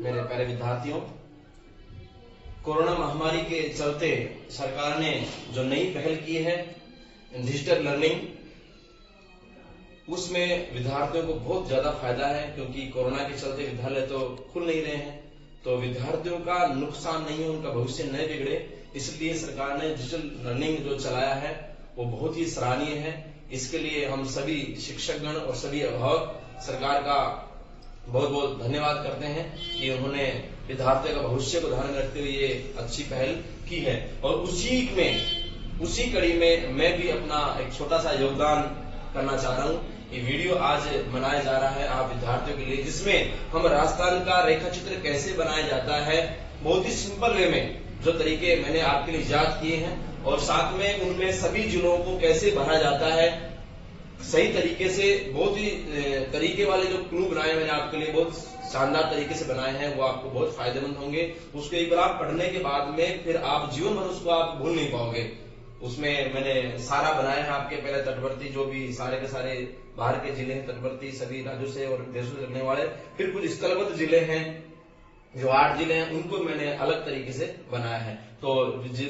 मेरे प्यारे विद्यार्थियों, कोरोना महामारी के चलते सरकार ने जो नई पहल की है डिजिटल लर्निंग, उसमें विद्यार्थियों को बहुत ज्यादा फायदा है, क्योंकि कोरोना के चलते विद्यालय तो खुल नहीं रहे हैं, तो विद्यार्थियों का नुकसान नहीं हो, उनका भविष्य न बिगड़े, इसलिए सरकार ने डिजिटल लर्निंग जो चलाया है वो बहुत ही सराहनीय है। इसके लिए हम सभी शिक्षकगण और सभी अभिभावक सरकार का बहुत बहुत धन्यवाद करते हैं कि उन्होंने विद्यार्थियों का भविष्य को ध्यान में रखते हुए ये अच्छी पहल की है। और उसी कड़ी में मैं भी अपना एक छोटा सा योगदान करना चाह रहा हूँ। ये वीडियो आज बनाया जा रहा है आप विद्यार्थियों के लिए, जिसमें हम राजस्थान का रेखा चित्र कैसे बनाया जाता है बहुत ही सिंपल वे में, जो तरीके मैंने आपके लिए याद किए हैं, और साथ में उनमें सभी जिलों को कैसे भरा जाता है सही तरीके से। बहुत ही तरीके वाले जो क्लू बनाए मैंने आपके लिए बहुत शानदार तरीके से बनाए हैं, वो आपको बहुत फायदेमंद होंगे। उसको एक बार आप पढ़ने के बाद में फिर आप जीवन भर उसको आप भूल नहीं पाओगे। उसमें मैंने सारा बनाया है आपके पहले तटवर्ती जो भी सारे के सारे बाहर के जिले हैं, तटवर्ती सभी राज्यों से और देशों से लगने वाले, फिर कुछ स्थलबद्ध जिले हैं जो 8 जिले हैं, उनको मैंने अलग तरीके से बनाया है। तो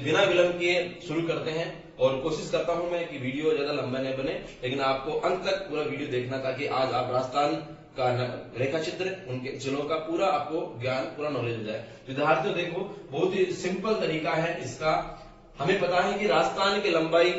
बिना विलंब किए शुरू करते हैं, और कोशिश करता हूं मैं कि वीडियो ज्यादा लंबा नहीं बने, लेकिन आपको अंत तक पूरा वीडियो देखना, ताकि आज आप राजस्थान का रेखा चित्र, उनके जिलों का पूरा आपको ज्ञान, पूरा नॉलेज हो जाए। विद्यार्थियों देखो, बहुत ही सिंपल तरीका है इसका। हमें पता है कि राजस्थान की लंबाई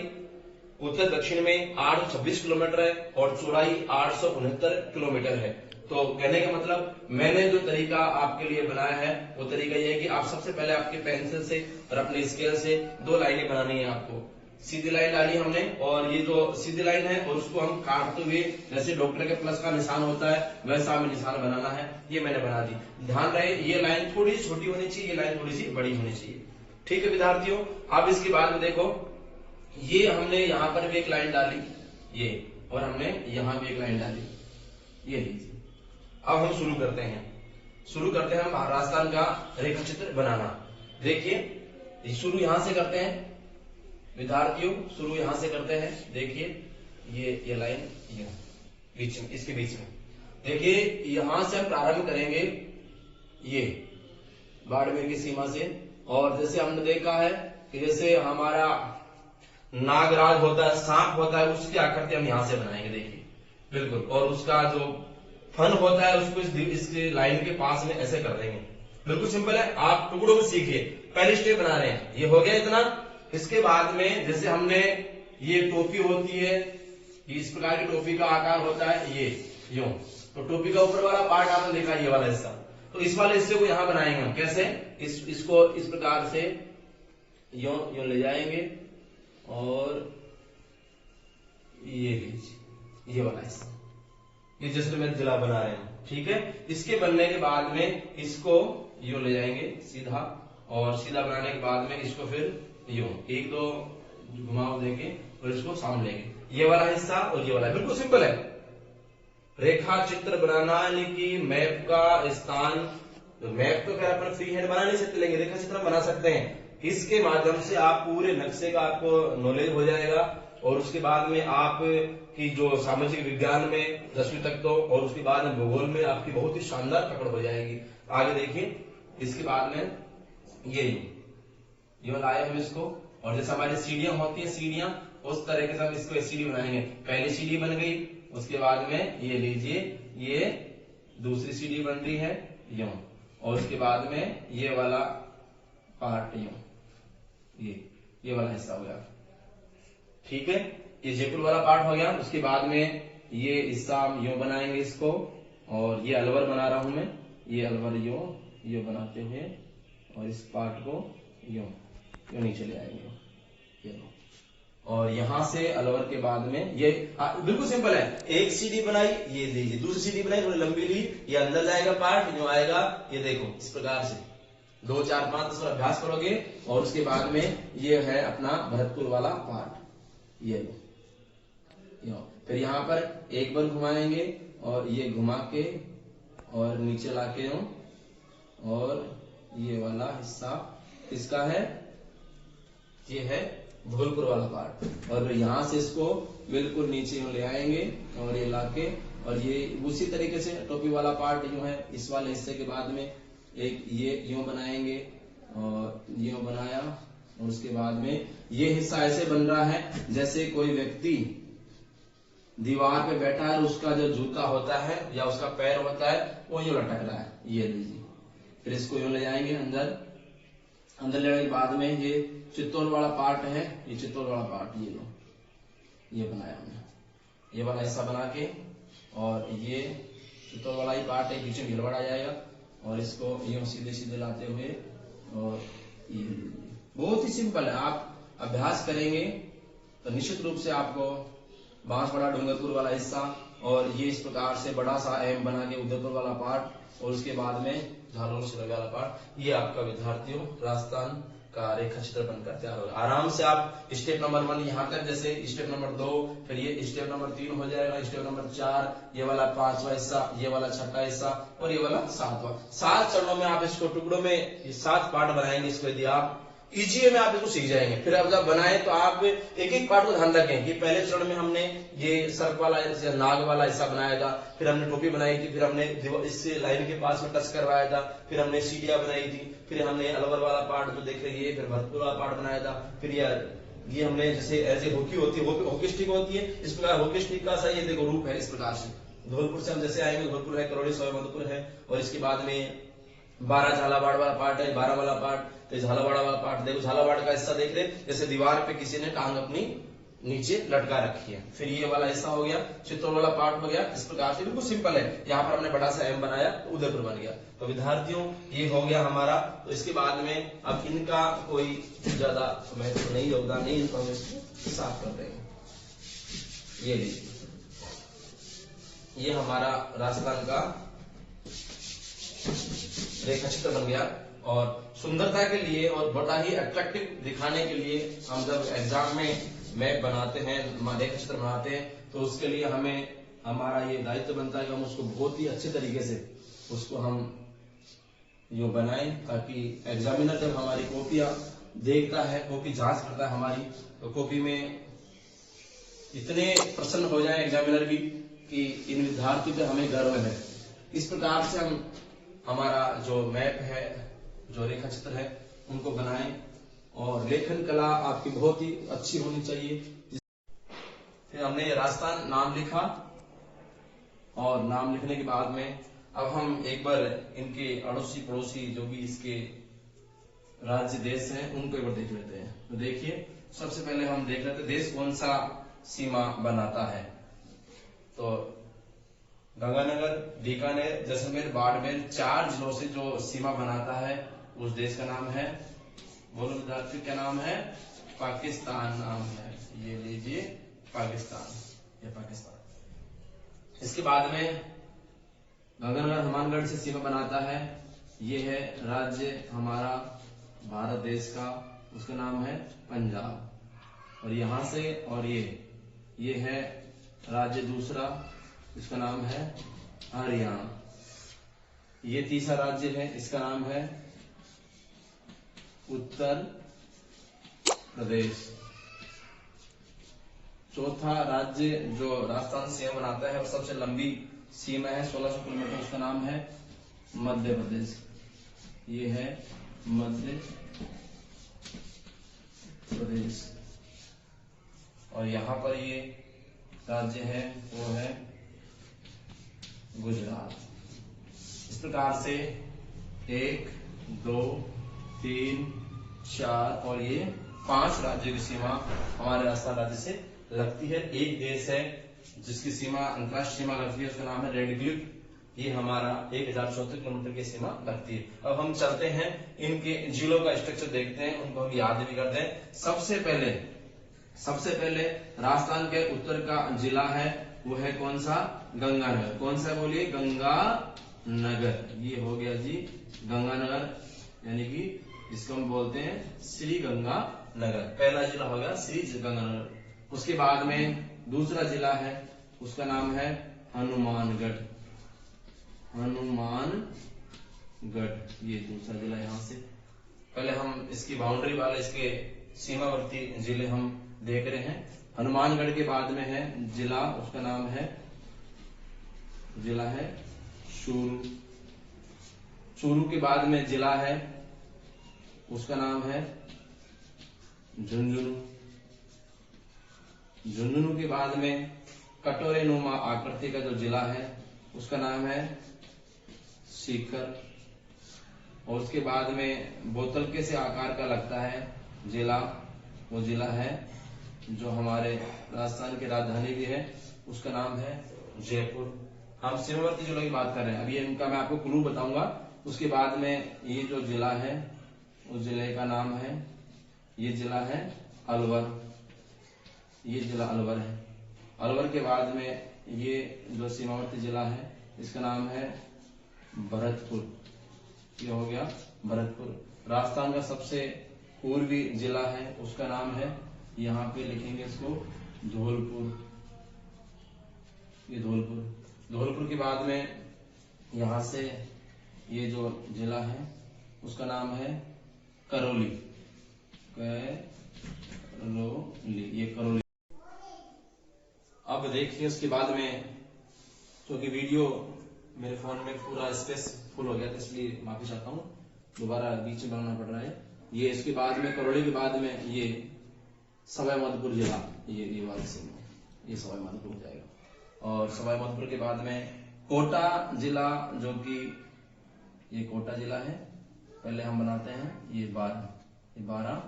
उत्तर दक्षिण में 826 किलोमीटर है और चौड़ाई 869 किलोमीटर है। तो कहने का मतलब मैंने जो तरीका आपके लिए बनाया है वो तरीका यह है कि आप सबसे पहले आपके पेंसिल से और अपने स्केल से 2 लाइनें बनानी है। आपको सीधी लाइन डाली हमने, और ये जो सीधी लाइन है और उसको हम काटते हुए, जैसे डॉक्टर के प्लस का निशान होता है वैसा हमें निशान बनाना है। ये मैंने बना दी। ध्यान रहे ये लाइन थोड़ी सी छोटी होनी चाहिए, ये लाइन थोड़ी सी बड़ी होनी चाहिए। ठीक है विद्यार्थियों, अब इसके बाद में देखो, ये हमने यहाँ पर भी एक लाइन डाली, ये, और हमने यहाँ भी एक लाइन डाली, ये लीजिए। अब हम शुरू करते हैं हम राजस्थान का रेखा चित्र बनाना। देखिए शुरू यहां से करते हैं विद्यार्थियों, शुरू यहां से करते हैं। देखिए ये लाइन ये बीच में, इसके बीच में देखिए, यहां से हम प्रारंभ करेंगे ये बाड़मेर की सीमा से। और जैसे हमने देखा है कि जैसे हमारा नागराज होता है, सांप होता है, उसकी आकृति हम यहां से बनाएंगे। देखिए बिल्कुल, और उसका जो फन होता है उसको इसके लाइन के पास में ऐसे कर देंगे। बिल्कुल सिंपल है, आप टुकड़ों में सीखिए। पहले स्टेप बना रहे हैं, ये हो गया इतना। इसके बाद में जैसे हमने ये टोपी होती है, इस प्रकार की टोपी का आकार होता है, ये यूं, तो टोपी का ऊपर वाला पार्ट आपने देखा, ये वाला हिस्सा, तो इस वाले हिस्से को यहां बनाएंगे हम। कैसे? इसको इस प्रकार से यूं ले जाएंगे, और ये लीजिए, ये वाला हिस्सा, ये जैसे मैं जिला बना रहे हैं। ठीक है, इसके बनने के बाद में इसको यूं ले जाएंगे सीधा, और सीधा बनाने के बाद में इसको फिर यूं 1-2 घुमाव देके और इसको सामने लेंगे, ये वाला हिस्सा और ये वाला। बिल्कुल सिंपल है। रेखा चित्र बनाना यानी कि मैप का स्थान, मैप तो खैर अपन फ्री हैंड बना नहीं सकते, लेकिन रेखा चित्र बना सकते हैं। इसके माध्यम से आप पूरे नक्शे का आपको नॉलेज हो जाएगा, और उसके बाद में आप की जो सामाजिक विज्ञान में 10वीं तक तो, और उसके बाद में भूगोल में आपकी बहुत ही शानदार पकड़ हो जाएगी। आगे देखिए, इसके बाद में ये लाए हम इसको, और जैसे हमारी सीढ़ियां होती है, सीढ़ियां उस तरह के साथ इसको सीढ़ी बनाएंगे। पहली सीढ़ी बन गई, उसके बाद में ये लीजिए, ये दूसरी सीढ़ी बन रही है यूं, और उसके बाद में ये वाला पार्ट यूं, ये वाला हिस्सा हो गया। ठीक है, ये जयपुर वाला पार्ट हो गया। उसके बाद में ये हिस्सा हम यूं बनाएंगे इसको, और ये अलवर बना रहा हूं मैं, ये अलवर यूं बनाते हुए, और इस पार्ट को यूं नीचे ले आएंगे, ये लो। और यहां से अलवर के बाद में ये बिल्कुल सिंपल है, एक सीढ़ी बनाई, ये लीजिए, दूसरी सीढ़ी बनाई, थोड़ी लंबी ली, ये अंदर जाएगा पार्ट, जो आएगा ये देखो इस प्रकार से 2, 4, 5 10 अभ्यास करोगे। और उसके बाद में ये है अपना भरतपुर वाला पार्ट, ये लो। फिर यहाँ पर एक बार घुमाएंगे, और ये घुमा के और नीचे लाके हो, और ये वाला हिस्सा इसका है, ये है धौलपुर वाला पार्ट, और यहाँ से इसको बिल्कुल नीचे ले आएंगे, और ये लाके, और ये उसी तरीके से टोपी वाला पार्ट यूं है, इस वाले हिस्से के बाद में एक ये यूं बनाएंगे और यूं बनाया, और उसके बाद में ये हिस्सा ऐसे बन रहा है जैसे कोई व्यक्ति दीवार पे बैठा है, उसका जो जूता होता है या उसका पैर होता है वो यूं लटक रहा है। ये लीजिए, फिर इसको यूं ले जाएंगे अंदर। अंदर लेने के बाद में ये चित्तौड़ वाला पार्ट है, ये चित्तौड़ वाला पार्ट ये लो, ये बनाया हमने, ये वाला हिस्सा बना के, और ये चित्तौड़ वाला ही पार्ट है, पीछे गिलवाड़ आ जाएगा, और इसको यूं सीधे सीधे लाते हुए, और ये बहुत ही सिंपल है। आप अभ्यास करेंगे तो निश्चित रूप से आपको बांसवाड़ा डूंगरपुर वाला हिस्सा, और ये इस प्रकार से बड़ा सा एम बना के उदयपुर वाला पार्ट, और उसके बाद में झालोर सिरोही वाला पार्ट, ये आपका विद्यार्थियों राजस्थान का रेखा चित्र बनकर तैयार होगा। आराम से आप स्टेप नंबर 1 यहाँ तक, जैसे स्टेप नंबर 2, फिर ये स्टेप नंबर 3 हो जाएगा, स्टेप नंबर 4, ये वाला 5वां हिस्सा, ये वाला 6ठा हिस्सा, और ये वाला 7वां। 7 चरणों में आप इसको टुकड़ों में ये 7 पार्ट बनाएंगे। इसको यदि आप इजी में आप इसको सीख जाएंगे। फिर अब जब बनाए तो आप एक एक पार्ट को ध्यान रखें कि पहले चरण में हमने ये सर्प वाला नाग वाला हिस्सा बनाया था, फिर हमने टोपी बनाई थी, फिर हमने इससे लाइन के पास में टच करवाया था, फिर हमने सीढ़ियां बनाई थी, फिर हमने अलवर वाला पार्ट जो देख रही है, फिर भरतपुर वाला पार्ट बनाया था, फिर ये हमने जैसे ऐसे हॉकी होती है, हॉकी स्टिक होती है, इस प्रकार हॉकी स्टिक का सा ये देखो रूप है इस प्रकार से। धौलपुर से हम जैसे आएंगे, धौलपुर है, करौली सवाई माधोपुर है, और इसके बाद में 12 झालावाड़ वाला पार्ट है, 12 वाला पार्ट, तो झालावाड़ वाला पार्ट देखो, झालावाड़ का हिस्सा देख रहे जैसे दीवार पे किसी ने टांग अपनी नीचे लटका रखी है। फिर ये वाला हिस्सा हो गया, चित्तौड़ वाला पार्ट हो गया। इस प्रकार से बिल्कुल सिंपल है। यहाँ पर हमने बड़ा सा एम बनाया तो उदयपुर बन गया। तो विद्यार्थियों ये हो गया हमारा। तो इसके बाद में अब इनका कोई ज्यादा महत्व नहीं, योगदान नहीं, इनको हम इसको साफ कर देंगे। ये लीजिए, ये हमारा राजस्थान का रेखा चित्र बन गया। और सुंदरता के लिए और बड़ा ही अट्रैक्टिव दिखाने के लिए हम जब एग्जाम में मैप बनाते हैं, रेखा चित्र बनाते हैं, तो उसके लिए हमें हमारा ये दायित्व बनता है कि हम उसको बहुत ही अच्छे तरीके से उसको हम यो बनाएं, ताकि एग्जामिनर जब हमारी कॉपियां देखता है, कॉपी जांच करता है हमारी, तो कॉपी में इतने प्रसन्न हो जाए एग्जामिनर भी कि इन विद्यार्थियों पे हमें गर्व है। इस प्रकार से हम हमारा जो मैप है, जो रेखा चित्र है, उनको बनाएं। और लेखन कला आपकी बहुत ही अच्छी होनी चाहिए। फिर हमने राजस्थान नाम लिखा, और नाम लिखने के बाद में अब हम एक बार इनके अड़ोसी पड़ोसी जो भी इसके राज्य देश हैं उनको एक बार देख लेते हैं। तो देखिए, सबसे पहले हम देख लेते हैं देश कौन सा सीमा बनाता है। तो गंगानगर, बीकानेर, जैसलमेर, बाड़मेर, 4 जिलों से जो सीमा बनाता है उस देश का नाम है, बोलो विद्यार्थी क्या नाम है? पाकिस्तान नाम है। ये लीजिए पाकिस्तान, ये पाकिस्तान। इसके बाद में गंगानगर हनुमानगढ़ से सीमा बनाता है, ये है राज्य हमारा भारत देश का, उसका नाम है पंजाब। और यहां से और ये है राज्य दूसरा, इसका नाम है हरियाणा। ये तीसरा राज्य है, इसका नाम है उत्तर प्रदेश। चौथा राज्य जो राजस्थान सीमा बनाता है और सबसे लंबी सीमा है 1600 किलोमीटर, उसका नाम है मध्य प्रदेश। ये है मध्य प्रदेश। और यहाँ पर ये राज्य है वो है गुजरात। इस प्रकार से 1, 2, 3, 4 और ये 5 राज्यों की सीमा हमारे राजस्थान राज्य से लगती है। एक देश है जिसकी सीमा अंतर्राष्ट्रीय सीमा लगती है, उसका नाम है रेड क्लिफ। ये हमारा 1074 किलोमीटर की सीमा लगती है। अब हम चलते हैं इनके जिलों का स्ट्रक्चर देखते हैं, उनको हम याद भी करते हैं। सबसे पहले राजस्थान के उत्तर का जिला है वो है कौन सा? गंगानगर। कौन सा बोलिए? गंगानगर। ये हो गया जी गंगानगर, यानी कि जिसको हम बोलते हैं श्री गंगानगर। पहला जिला हो गया श्री गंगानगर। उसके बाद में दूसरा जिला है, उसका नाम है हनुमानगढ़। ये दूसरा जिला यहां से। पहले हम इसकी बाउंड्री वाले इसके सीमावर्ती जिले हम देख रहे हैं। हनुमानगढ़ के बाद में है जिला, उसका नाम है जिला है चूरू के बाद में जिला है, उसका नाम है झुंझुनू। झुंझुनू के बाद में कटोरे नुमा आकृति का जो जिला है उसका नाम है सीकर। और उसके बाद में बोतल के से आकार का लगता है जिला, वो जिला है जो हमारे राजस्थान की राजधानी भी है, उसका नाम है जयपुर। हम सीमावर्ती जिलों की बात कर रहे हैं। अभी इनका मैं आपको क्लू बताऊंगा। उसके बाद में ये जो जिला है उस जिले का नाम है, ये जिला है अलवर। ये जिला अलवर है। अलवर के बाद में ये जो सीमावर्ती जिला है इसका नाम है भरतपुर। ये हो गया भरतपुर। राजस्थान का सबसे पूर्वी जिला है उसका नाम है, यहाँ पे लिखेंगे इसको धौलपुर। ये धौलपुर। धौलपुर के बाद में यहाँ से ये जो जिला है उसका नाम है करौली। ये करौली। अब देखिए उसके बाद में, क्योंकि वीडियो मेरे फोन में पूरा स्पेस फुल हो गया था इसलिए माफी चाहता हूँ, दोबारा बीच में बनाना पड़ रहा है। ये इसके बाद में करौली के बाद में ये सवाई माधोपुर जिला, ये वाला सीन, ये सवाई माधोपुर हो जाएगा। और सवाई माधोपुर के बाद में कोटा जिला, जो कि ये कोटा जिला है। पहले हम बनाते हैं ये 12,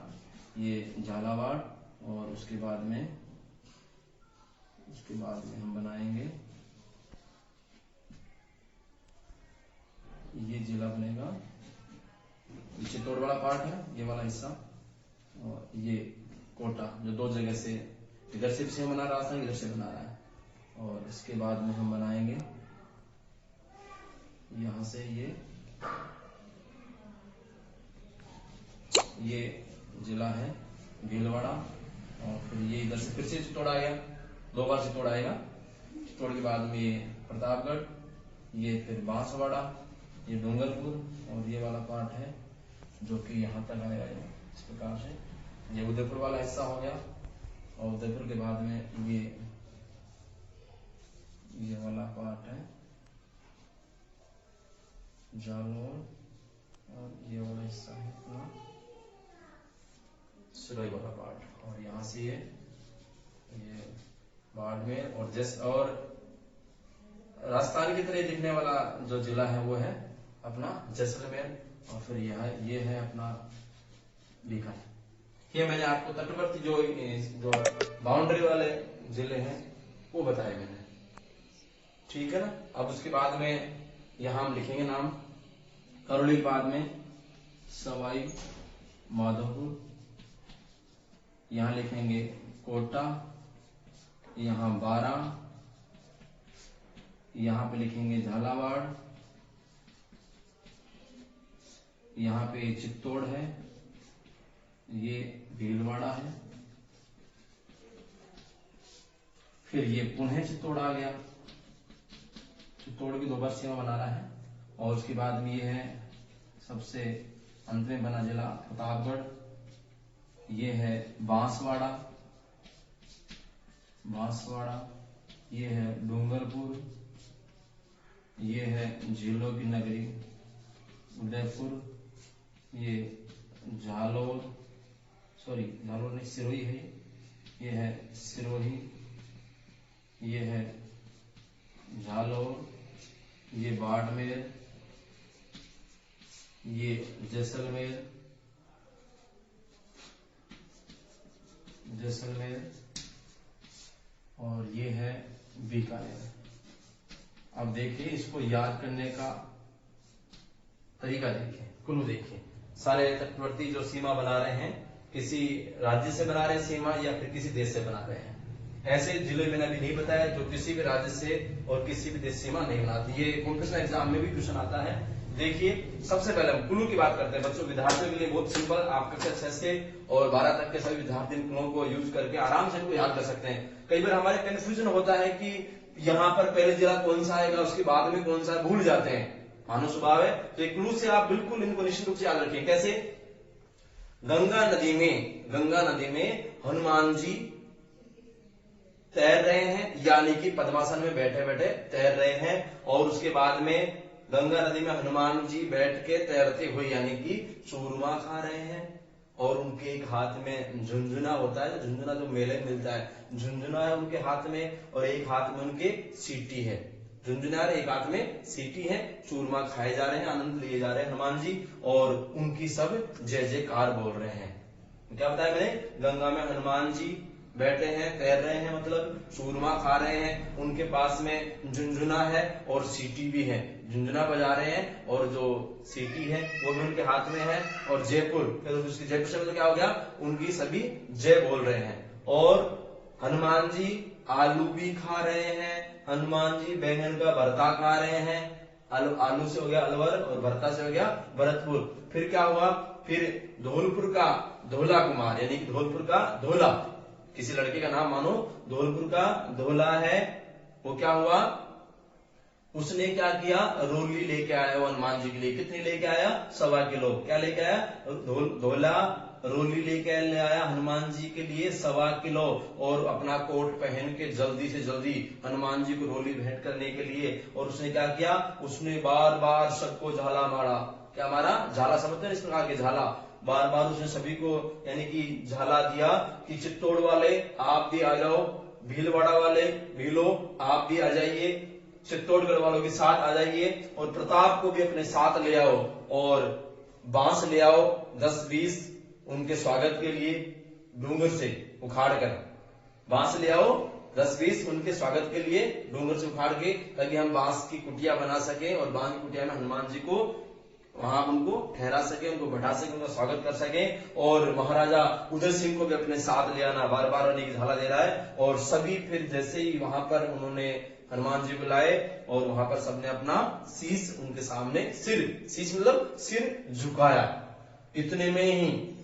ये झालावाड़। और उसके बाद में हम बनाएंगे ये जिला बनेगा, चित्तौड़ वाला पार्ट है ये वाला हिस्सा, और ये कोटा जो दो जगह से, इधर से भी बना रहा था, इधर से बना रहा है। और इसके बाद में हम बनाएंगे यहां से ये जिला है भीलवाड़ा। और फिर ये इधर से फिर से चित्तौड़ आ गया, 2 बार चित्तौड़ आएगा। चित्तौड़ के बाद में ये प्रतापगढ़, ये फिर बांसवाड़ा, ये डूंगरपुर, और ये वाला पार्ट है जो कि यहाँ तक आएगा इस प्रकार से। ये उदयपुर वाला हिस्सा हो गया। और उदयपुर के बाद में ये वाला पार्ट है जालौर, और ये वाला हिस्सा है अपना सिरोही वाला पार्ट। और यहाँ से ये बाड़मेर, और राजस्थान की तरह दिखने वाला जो जिला है वो है अपना जैसलमेर। और फिर ये है अपना बीकानेर। ये मैंने आपको तटवर्ती जो बाउंड्री वाले जिले हैं वो बताए मैंने, ठीक है ना। अब उसके बाद में यहां हम लिखेंगे नाम। करौली के बाद में सवाई माधोपुर, यहां लिखेंगे कोटा, यहां 12, यहां पे लिखेंगे झालावाड़, यहां पे चित्तौड़ है, ये भीलवाड़ा है, फिर ये पुनः चित्तौड़ आ गया। चित्तौड़ की 2 बार सीमा बना रहा है। और उसके बाद में ये है सबसे अंत में बना जिला प्रतापगढ़, ये है बांसवाड़ा, ये है डूंगरपुर, ये है झीलों की नगरी उदयपुर, ये जालौर नहीं सिरोही है, ये है सिरोही, ये है जालौर, ये बाड़मेर, ये जैसलमेर, और ये है बीकानेर। अब देखिए इसको याद करने का तरीका देखिए, क्लू देखिए। सारे तटवर्ती जो सीमा बना रहे हैं, किसी राज्य से बना रहे हैं सीमा या फिर किसी देश से बना रहे हैं। ऐसे जिले मैंने अभी नहीं बताया जो किसी भी राज्य से और किसी भी देश सीमा नहीं बनाती। ये कॉम्पिटिशन एग्जाम में भी क्वेश्चन आता है। देखिए सबसे पहले हम क्लू की बात करते हैं। बच्चों विद्यार्थियों के लिए बहुत सिंपल, आप कक्षा 6 से और 12 तक के सभी विद्यार्थी इन क्लू को यूज करके आराम से इनको याद कर सकते हैं। कई बार हमारे कंफ्यूजन होता है कि यहाँ पर पहले जिला कौन सा आएगा, उसके बाद में कौन सा, भूल जाते हैं, मानव स्वभाव है। तो एक क्लू से आप बिल्कुल इनको निश्चित रूप से याद रखिए। कैसे? गंगा नदी में हनुमान जी तैर रहे हैं, यानी कि पद्मासन में बैठे बैठे तैर रहे हैं। और उसके बाद में गंगा नदी में हनुमान जी बैठ के तैरते हुए, यानी कि चूरमा खा रहे हैं, और उनके एक हाथ में झुंझुना होता है, झुंझुना जो मेले में मिलता है, झुंझुना है उनके हाथ में, और एक हाथ में उनके सीटी है, झुंझुना एक हाथ में सीटी है, चूरमा खाए जा रहे हैं, आनंद लिए जा रहे हैं हनुमान जी, और उनकी सब जय जयकार बोल रहे हैं। क्या बताया मैंने, गंगा में हनुमान जी बैठे हैं, तैर रहे हैं, मतलब चूरमा खा रहे हैं, उनके पास में झुंझुना है और सीटी भी है, झुंझुना बजा रहे हैं, और जो सीटी है वो भी उनके हाथ में है, और जयपुर, फिर उसकी जयपुर से मतलब क्या हो गया, उनकी सभी जय बोल रहे हैं। और हनुमान जी आलू भी खा रहे हैं, हनुमान जी बैंगन का भरता खा रहे हैं, आलू से हो गया अलवर और भरता से हो गया भरतपुर। फिर क्या हुआ, फिर धौलपुर का धौला कुमार, यानी कि धौलपुर का धौला, किसी लड़के का नाम मानो, धौलपुर का धौला है, वो क्या हुआ, उसने क्या किया, रोली लेके आया वो हनुमान जी के लिए। कितनी लेके आया, 1.25 किलो। क्या लेके आया, धौला रोली लेके आया हनुमान जी के लिए 1.25 किलो, और अपना कोट पहन के जल्दी से जल्दी हनुमान जी को रोली भेंट करने के लिए। और उसने क्या किया, उसने बार बार सबको झाला मारा। क्या मारा, झाला समझते हैं, इस प्रकार के झाला, बार बार उसने सभी को यानी कि झाला दिया कि चित्तौड़ वाले आप भी आ जाओ, भीलवाड़ा वाले भीलो आप भी आ जाइए, चित्तौड़गढ़ वालों के साथ आ जाइए, और प्रताप को भी अपने साथ ले आओ, और बांस ले आओ 10-20 उनके स्वागत के लिए, डूंगर से उखाड़ कर बांस ले आओ 10-20 उनके स्वागत के लिए, डूंगर से उखाड़ के, ताकि हम बांस की कुटिया बना सके, और बांस की कुटिया में हनुमान जी को वहां उनको ठहरा सके, उनको बैठा सके, उनका स्वागत कर सके। और महाराजा उदय सिंह को भी अपने साथ ले आना, बार बार उन्हें झाला दे रहा है। और सभी फिर जैसे ही वहां पर उन्होंने हनुमान जी को लाए, और वहां पर सबने अपना शीश उनके सामने, शीश मतलब सिर झुकाया। इतने में ही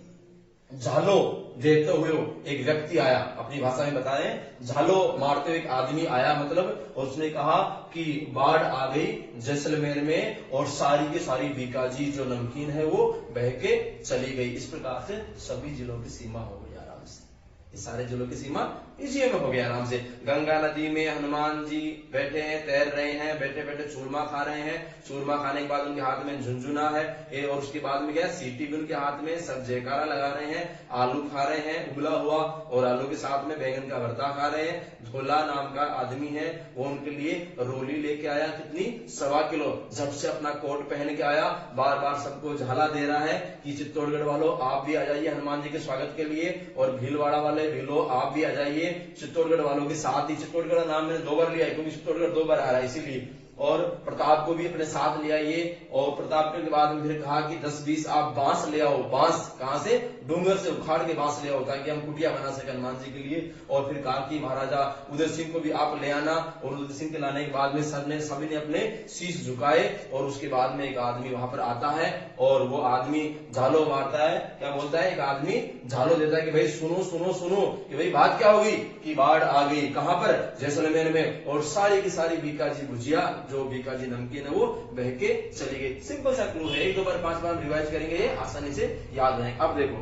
झालो देते हुए एक व्यक्ति आया, अपनी भाषा में बता रहे हैं, झालो मारते हुए एक आदमी आया, मतलब, और उसने कहा कि बाढ़ आ गई जैसलमेर में, और सारी की सारी बीकाजी जो नमकीन है वो बह के चली गई। इस प्रकार से सभी जिलों की सीमा हो गई आराम से, सारे जिलों की सीमा इसी में हो गया आराम से। गंगा नदी में हनुमान जी बैठे हैं, तैर रहे हैं, बैठे बैठे चूरमा खा रहे हैं, चूरमा खाने के बाद उनके हाथ में झुंझुना है, और उसके बाद में क्या, सीटी भी उनके हाथ में, सब जयकारा लगा रहे हैं, आलू खा रहे हैं उबला हुआ, और आलू के साथ में बैंगन का भरता खा रहे हैं। धोला नाम का आदमी है, वो उनके लिए रोली लेके आया, कितनी, 1.25 किलो, झप से अपना कोट पहन के आया, बार बार सबको झाला दे रहा है कि चित्तौड़गढ़ वालों आप भी आ जाइए हनुमान जी के स्वागत के लिए, और भीलवाड़ा वाले भीलो आप भी आ जाइए चित्तौड़गढ़ वालों के साथ ही। चित्तौड़गढ़ का नाम मैंने 2 बार लिया है, क्योंकि चित्तौड़गढ़ 2 बार आ रहा है इसीलिए। और प्रताप को भी अपने साथ ले आइए, और प्रताप के बाद में फिर कहा कि 10-20 आप बांस ले आओ, बांस कहां से, डूंगर से उखाड़ के बांस ले आओ, ताकि हम कुटिया बना सके हनुमान जी के लिए। और फिर कहा कि महाराजा उदय सिंह को भी आप ले आना, और उदय सिंह के लाने के बाद में सभी ने अपने शीश झुकाए, और उसके बाद में एक आदमी वहां पर आता है, और वो आदमी झालो मारता है। क्या बोलता है, एक आदमी झालो देता है कि भाई सुनो सुनो सुनो, कि भाई बात क्या होगी, कि बाढ़ आ गई, कहां पर, जैसलमेर में, और सारी की सारी बीकाजी भुजिया, जो बीकाजी नमकीन है वो बह के चली गई। सिंपल सा क्लू है, 1-2 बार 5 बार रिवाइज करेंगे, ये आसानी से याद रहेंगे। अब देखो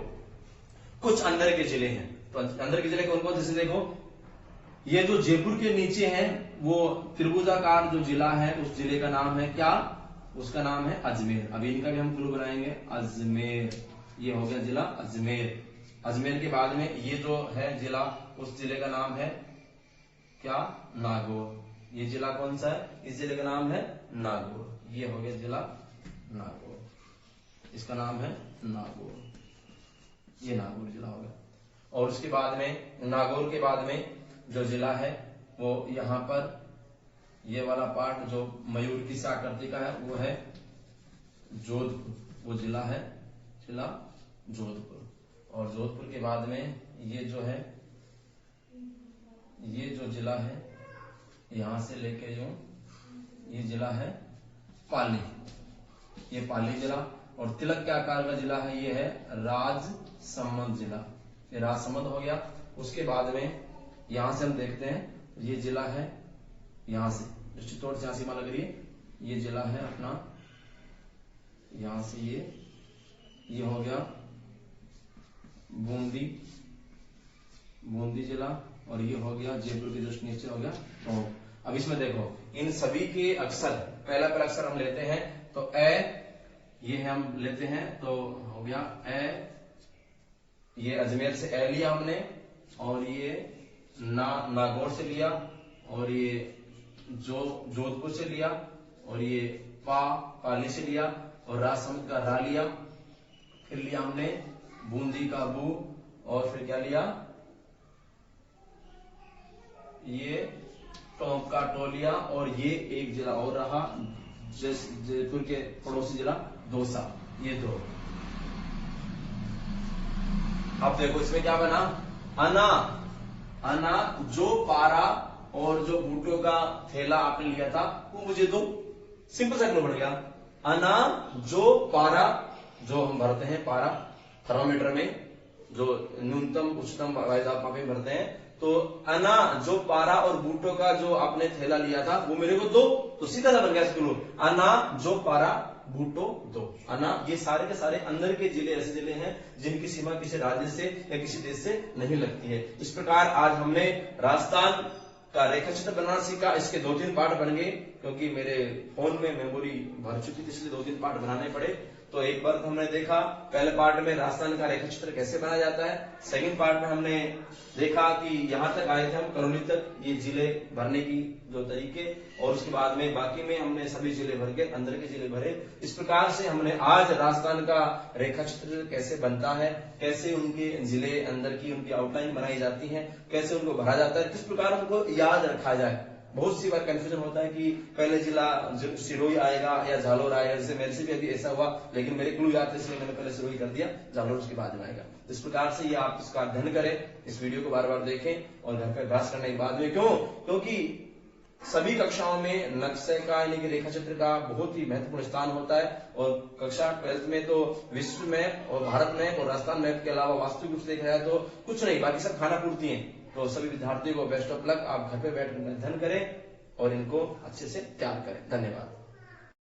कुछ अंदर के जिले हैं, तो अंदर के जिले कौन कौन, जैसे देखो ये जो जयपुर के नीचे है, वो त्रिभुजाकार जो जिला है, उस जिले का नाम है क्या, उसका नाम है अजमेर। अभी इनका भी हम क्लू बनाएंगे, अजमेर, ये हो गया जिला अजमेर। अजमेर के बाद में ये जो है जिला, उस जिले का नाम है क्या, नागौर। ये जिला कौन सा है, इस जिले का नाम है नागौर। ये हो गया जिला नागौर, इसका नाम है नागौर, ये नागौर जिला हो गया। और उसके बाद में, नागौर के बाद में जो जिला है वो यहाँ पर, ये वाला पार्ट जो मयूर की सी आकृति का है, वो है जोधपुर, वो जिला है जिला जोधपुर। और जोधपुर के बाद में ये जो है, ये जो जिला है यहां से लेके जो ये जिला है पाली, ये पाली जिला। और तिलक के आकार का जिला है, ये है राजसमंद जिला, ये राजसमंद हो गया। उसके बाद में यहां से हम देखते हैं, ये जिला है यहां से, जो चित्तौड़ से सीमा लग रही है, ये जिला है अपना, यहां से ये हो गया बूंदी, बूंदी जिला। और ये हो गया जयपुर के जस्ट नीचे हो गया। तो अब इसमें देखो, इन सभी के अक्षर पहला अक्षर हम लेते हैं तो ए, ये हम लेते हैं तो हो गया ए, ये अजमेर से ए लिया हमने, और ये नागौर से लिया, और ये जोधपुर से लिया, और ये पाली से लिया, और राजसमंद का रा लिया, फिर लिया हमने बूंदी का बू, और फिर क्या लिया, ये टोंक का टो लिया, और ये एक जिला और रहा जयपुर के पड़ोसी जिला दौसा, ये दो। अब देखो इसमें क्या बना, अना, अना जो पारा और जो बूटों का थैला आपने लिया था वो मुझे दो। सिंपल सा क्यों बढ़ गया, अना जो पारा, जो हम भरते हैं पारा थर्मामीटर में, जो न्यूनतम उच्चतम वायुदाब मापे भरते हैं, तो अना जो पारा और बूटों का जो आपने थैला लिया था वो मेरे को दो। तो सीधा सा बन गया स्कूल, अना जो पारा बूटो दो। अना, ये सारे के सारे अंदर के जिले ऐसे जिले हैं जिनकी सीमा किसी राज्य से या किसी देश से नहीं लगती है। इस प्रकार आज हमने राजस्थान का रेखा चित्र बनाना सीखा। इसके 2-3 पार्ट बन गए क्योंकि मेरे फोन में मेमोरी भर चुकी थी, इसलिए 2-3 पार्ट बनाने पड़े। तो एक बार हमने देखा पहले पार्ट में राजस्थान का रेखा चित्र कैसे बनाया जाता है, सेकंड पार्ट में हमने देखा कि यहां तक आए थे हम करौली तक, ये जिले भरने की जो तरीके, और उसके बाद में बाकी में हमने सभी जिले भर के अंदर के जिले भरे। इस प्रकार से हमने आज राजस्थान का रेखा चित्र कैसे बनता है, कैसे उनके जिले अंदर की उनकी आउटलाइन बनाई जाती है, कैसे उनको भरा जाता है, किस प्रकार उनको याद रखा जाए। बहुत सी बार कंफ्यूजन होता है कि पहले जिला सिरोही आएगा या जालोर आएगा, जैसे मेरे से भी अभी ऐसा हुआ, लेकिन मेरे क्लू याद थे इसलिए मैंने पहले सिरोही कर दिया, जालोर उसके बाद में आएगा। इस प्रकार से ये आप इसका अध्ययन करें, इस वीडियो को बार बार देखें और घर पे अभ्यास करने के बाद में, क्योंकि सभी कक्षाओं में नक्शे का यानी कि रेखा चित्र का बहुत ही महत्वपूर्ण स्थान होता है। और कक्षा 12th में तो विश्व मैप और भारत मैप और राजस्थान मैप के अलावा वास्तविक रूप से देखा जाए तो कुछ नहीं, बाकी सब खाना पूर्ति है। तो सभी विद्यार्थियों को बेस्ट ऑफ लक। आप घर पे बैठ कर अध्ययन करें और इनको अच्छे से तैयार करें। धन्यवाद।